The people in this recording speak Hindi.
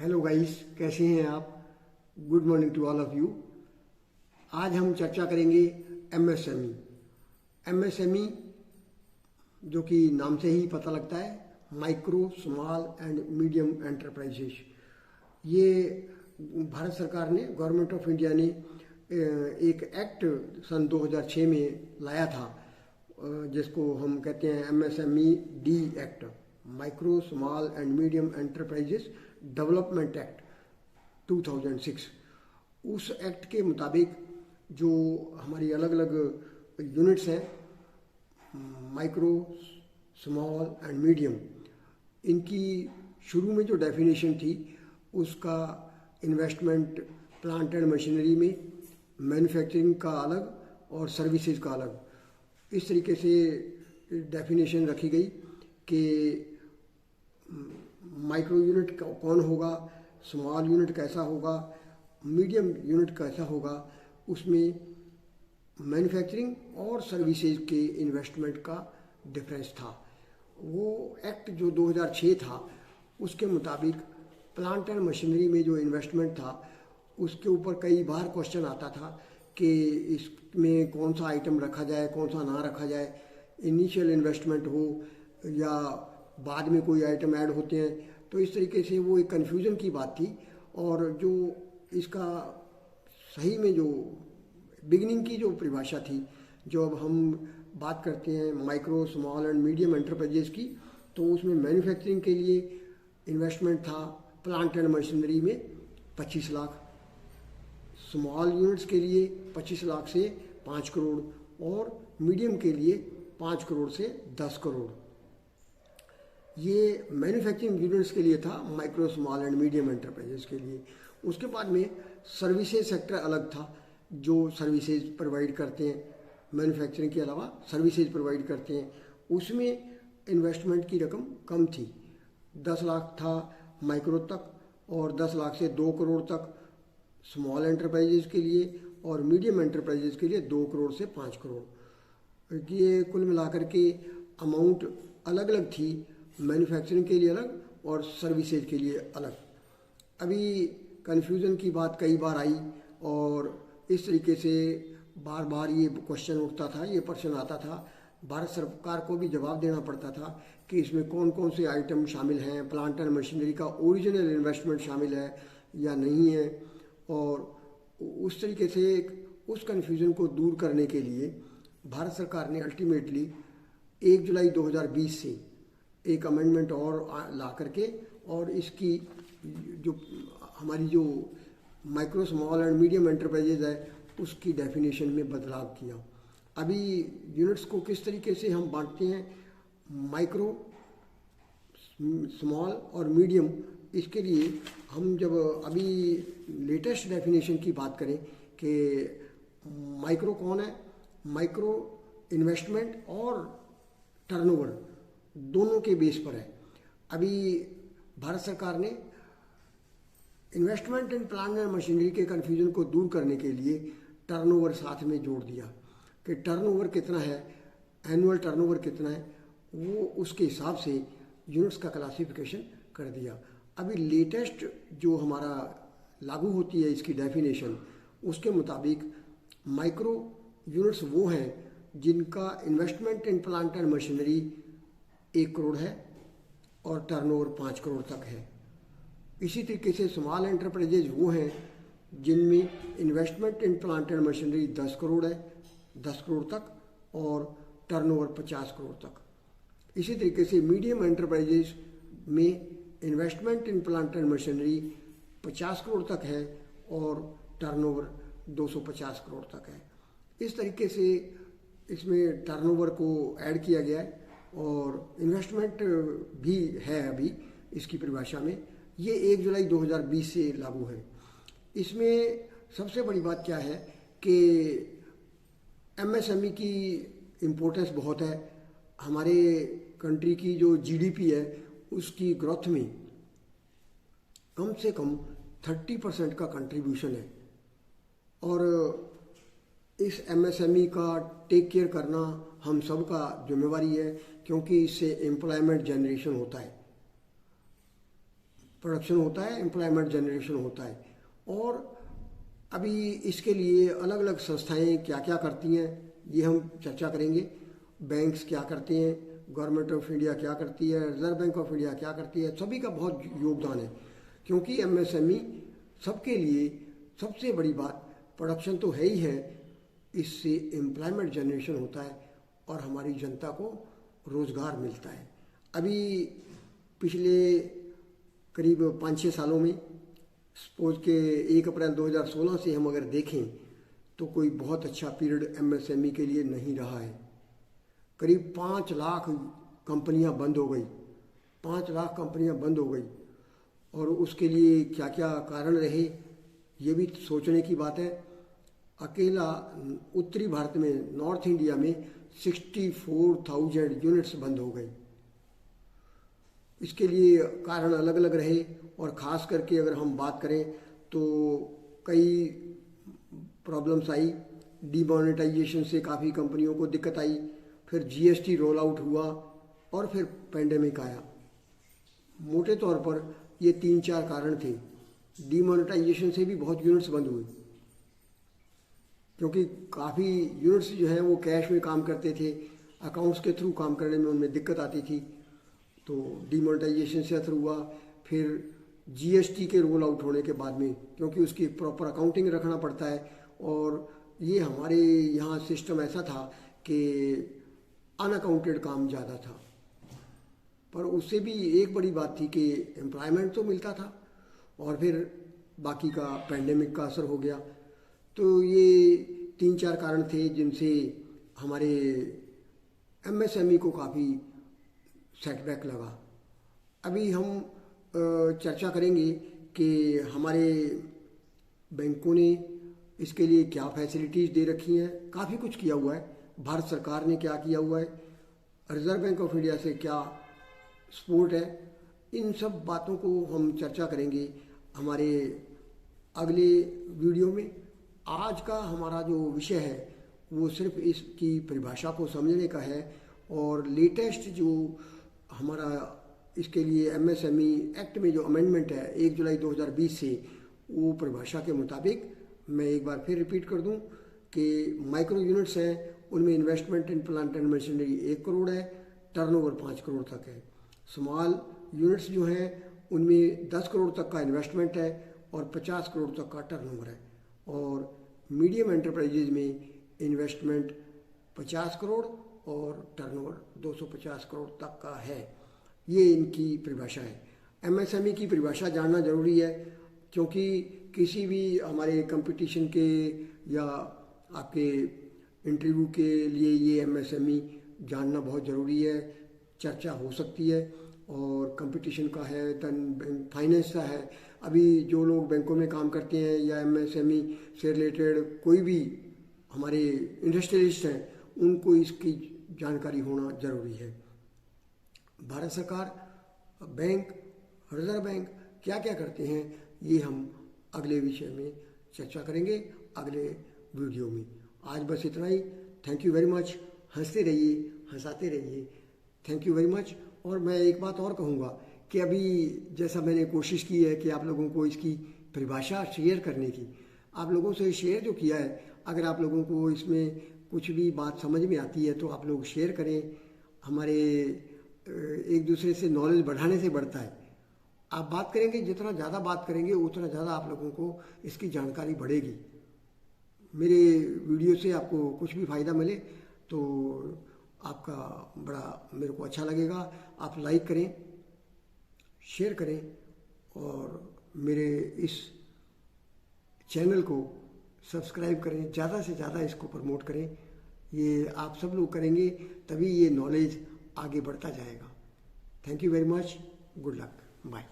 हेलो गाइस, कैसे हैं आप। Good morning to all of you. आज हम चर्चा करेंगे एमएसएमई। एमएसएमई जो कि नाम से ही पता लगता है, micro small and medium enterprises. ये भारत सरकार ने, गवर्नमेंट ऑफ इंडिया ने एक एक्ट सन 2006 में लाया था, जिसको हम कहते हैं MSME D act, micro small and medium enterprises development act 2006। उस एक्ट के मुताबिक जो हमारी अलग अलग यूनिट्स हैं, माइक्रो स्मॉल एंड मीडियम, इनकी शुरू में जो डेफिनेशन थी उसका इन्वेस्टमेंट प्लांट एंड मशीनरी में, मैन्युफैक्चरिंग का अलग और सर्विसेज का अलग, इस तरीके से डेफिनेशन रखी गई कि माइक्रो यूनिट कौन होगा, स्मॉल यूनिट कैसा होगा, मीडियम यूनिट कैसा होगा। उसमें मैन्युफैक्चरिंग और सर्विसेज के इन्वेस्टमेंट का डिफरेंस था। वो एक्ट जो 2006 था उसके मुताबिक प्लांट एंड मशीनरी में जो इन्वेस्टमेंट था उसके ऊपर कई बार क्वेश्चन आता था कि इसमें कौन सा आइटम रखा जाए, कौन सा ना रखा जाए, इनिशियल इन्वेस्टमेंट हो या बाद में कोई आइटम ऐड होते हैं। तो इस तरीके से वो एक कन्फ्यूज़न की बात थी। और जो इसका सही में जो बिगनिंग की जो परिभाषा थी, जो अब हम बात करते हैं micro small and medium enterprises की, तो उसमें मैन्युफैक्चरिंग के लिए इन्वेस्टमेंट था प्लांट एंड मशीनरी में 25 लाख, स्मॉल यूनिट्स के लिए 25 लाख से 5 करोड़ और मीडियम के लिए 5 करोड़ से 10 करोड़। ये मैन्युफैक्चरिंग यूनिट्स के लिए था, micro small and medium enterprises के लिए। उसके बाद में सर्विसेज सेक्टर अलग था, जो सर्विसेज प्रोवाइड करते हैं, मैन्युफैक्चरिंग के अलावा सर्विसेज प्रोवाइड करते हैं। उसमें इन्वेस्टमेंट की रकम कम थी, 10 लाख था माइक्रो तक और 10 लाख से 2 करोड़ तक स्मॉल एंटरप्राइजेज के लिए, और मीडियम एंटरप्राइजेज के लिए 2 करोड़ से 5 करोड़। ये कुल मिलाकर के अमाउंट अलग अलग थी, मैन्युफैक्चरिंग के लिए अलग और सर्विसेज के लिए अलग। अभी कन्फ्यूज़न की बात कई बार आई और इस तरीके से बार बार ये क्वेश्चन उठता था, ये प्रश्न आता था, भारत सरकार को भी जवाब देना पड़ता था कि इसमें कौन कौन से आइटम शामिल हैं, प्लांट एंड मशीनरी का ओरिजिनल इन्वेस्टमेंट शामिल है या नहीं है। और उस तरीके से उस कन्फ्यूज़न को दूर करने के लिए भारत सरकार ने अल्टीमेटली 1 जुलाई 2020 से एक अमेंडमेंट और ला करके और इसकी जो हमारी जो micro small and medium enterprises है उसकी डेफिनेशन में बदलाव किया। अभी यूनिट्स को किस तरीके से हम बांटते हैं, माइक्रो, स्मॉल और मीडियम, इसके लिए हम जब अभी लेटेस्ट डेफिनेशन की बात करें कि माइक्रो कौन है, माइक्रो इन्वेस्टमेंट और टर्नओवर दोनों के बेस पर है। अभी भारत सरकार ने investment in plant and machinery के कन्फ्यूजन को दूर करने के लिए टर्नओवर साथ में जोड़ दिया कि टर्नओवर कितना है, एनुअल टर्नओवर कितना है, वो उसके हिसाब से यूनिट्स का क्लासिफिकेशन कर दिया। अभी लेटेस्ट जो हमारा लागू होती है इसकी डेफिनेशन, उसके मुताबिक माइक्रो यूनिट्स वो हैं जिनका investment in plant and machinery 1 crore है और टर्नओवर 5 करोड़ तक है। इसी तरीके से स्मॉल एंटरप्राइजेज वो हैं जिनमें investment in plant and machinery 10 crore है, 10 करोड़ तक, और टर्नओवर 50 करोड़ तक। इसी तरीके से मीडियम एंटरप्राइजेज में investment in plant and machinery 50 crore तक है और टर्नओवर 250 करोड़ तक है। इस तरीके से इसमें टर्नओवर को ऐड किया गया है और इन्वेस्टमेंट भी है अभी इसकी परिभाषा में। ये 1 जुलाई 2020 से लागू है। इसमें सबसे बड़ी बात क्या है कि एमएसएमई की इम्पोर्टेंस बहुत है। हमारे कंट्री की जो जीडीपी है उसकी ग्रोथ में कम से कम 30% का कंट्रीब्यूशन है और इस एमएसएमई का टेक केयर करना हम सब का जिम्मेवारी है, क्योंकि इससे एम्प्लॉयमेंट जनरेशन होता है। प्रोडक्शन होता है, एम्प्लॉयमेंट जनरेशन होता है। और अभी इसके लिए अलग अलग संस्थाएं क्या क्या करती हैं ये हम चर्चा करेंगे। बैंक्स क्या करते हैं, गवर्नमेंट ऑफ इंडिया क्या करती है, रिजर्व बैंक ऑफ इंडिया क्या करती है, सभी का बहुत योगदान है। क्योंकि एमएसएमई सबके लिए सबसे बड़ी बात प्रोडक्शन तो है ही है, इससे एम्प्लॉयमेंट जनरेशन होता है और हमारी जनता को रोज़गार मिलता है। अभी पिछले करीब 5-6 सालों में, सपोज के 1 अप्रैल 2016 से हम अगर देखें तो कोई बहुत अच्छा पीरियड एमएसएमई के लिए नहीं रहा है। करीब 5 लाख कंपनियां बंद हो गई, 5 लाख कंपनियां बंद हो गई। और उसके लिए क्या क्या कारण रहे ये भी सोचने की बात है। अकेला उत्तरी भारत में, नॉर्थ इंडिया में 64,000 यूनिट्स बंद हो गई। इसके लिए कारण अलग अलग रहे और ख़ास करके अगर हम बात करें तो कई प्रॉब्लम्स आई। डीमोनेटाइजेशन से काफ़ी कंपनियों को दिक्कत आई, फिर जीएसटी रोल आउट हुआ और फिर पेंडेमिक आया। मोटे तौर पर ये 3-4 कारण थे। डीमोनेटाइजेशन से भी बहुत यूनिट्स बंद हुए, क्योंकि काफ़ी यूनिट्स जो हैं वो कैश में काम करते थे, अकाउंट्स के थ्रू काम करने में उनमें दिक्कत आती थी, तो डीमोनेटाइजेशन से असर हुआ। फिर जीएसटी के रोल आउट होने के बाद में, क्योंकि उसकी प्रॉपर अकाउंटिंग रखना पड़ता है, और ये हमारे यहाँ सिस्टम ऐसा था कि अनअकाउंटेड काम ज़्यादा था। पर उससे भी एक बड़ी बात थी कि एम्प्लॉयमेंट तो मिलता था, और फिर बाकी का पेंडेमिक का असर हो गया। तो ये 3-4 कारण थे जिनसे हमारे एमएसएमई को काफ़ी सेटबैक लगा। अभी हम चर्चा करेंगे कि हमारे बैंकों ने इसके लिए क्या फैसिलिटीज़ दे रखी हैं। काफ़ी कुछ किया हुआ है, भारत सरकार ने क्या किया हुआ है, रिजर्व बैंक ऑफ इंडिया से क्या सपोर्ट है। इन सब बातों को हम चर्चा करेंगे हमारे अगले वीडियो में। आज का हमारा जो विषय है वो सिर्फ इसकी परिभाषा को समझने का है, और लेटेस्ट जो हमारा इसके लिए एमएसएमई एक्ट में जो अमेंडमेंट है 1 जुलाई 2020 से, वो परिभाषा के मुताबिक मैं एक बार फिर रिपीट कर दूं कि माइक्रो यूनिट्स हैं, उनमें investment in plant and machinery 1 crore है, टर्नओवर 5 करोड़ तक है। स्मॉल यूनिट्स जो हैं उनमें 10 करोड़ तक का इन्वेस्टमेंट है और 50 करोड़ तक का टर्नओवर है। और मीडियम एंटरप्राइजेज में इन्वेस्टमेंट 50 करोड़ और टर्नओवर 250 करोड़ तक का है। ये इनकी परिभाषा है। एमएसएमई की परिभाषा जानना ज़रूरी है, क्योंकि किसी भी हमारे कंपटीशन के या आपके इंटरव्यू के लिए ये एमएसएमई जानना बहुत ज़रूरी है। चर्चा हो सकती है, और कंपटीशन का है, धन फाइनेंस का है। अभी जो लोग बैंकों में काम करते हैं या एमएसएमई से रिलेटेड कोई भी हमारे इंडस्ट्रियलिस्ट हैं, उनको इसकी जानकारी होना ज़रूरी है। भारत सरकार, बैंक, रिजर्व बैंक क्या क्या करते हैं ये हम अगले विषय में चर्चा करेंगे अगले वीडियो में। आज बस इतना ही। Thank you very much. हंसते रहिए, हंसाते रहिए। Thank you very much. और मैं एक बात और कहूँगा कि अभी जैसा मैंने कोशिश की है कि आप लोगों को इसकी परिभाषा शेयर करने की, आप लोगों से शेयर जो किया है, अगर आप लोगों को इसमें कुछ भी बात समझ में आती है तो आप लोग शेयर करें। हमारे एक दूसरे से नॉलेज बढ़ाने से बढ़ता है। आप बात करेंगे, जितना ज़्यादा बात करेंगे उतना ज़्यादा आप लोगों को इसकी जानकारी बढ़ेगी। मेरे वीडियो से आपको कुछ भी फ़ायदा मिले तो आपका बड़ा मेरे को अच्छा लगेगा। आप लाइक करें, शेयर करें, और मेरे इस चैनल को सब्सक्राइब करें। ज़्यादा से ज़्यादा इसको प्रमोट करें। ये आप सब लोग करेंगे तभी ये नॉलेज आगे बढ़ता जाएगा। Thank you very much. Good luck. Bye.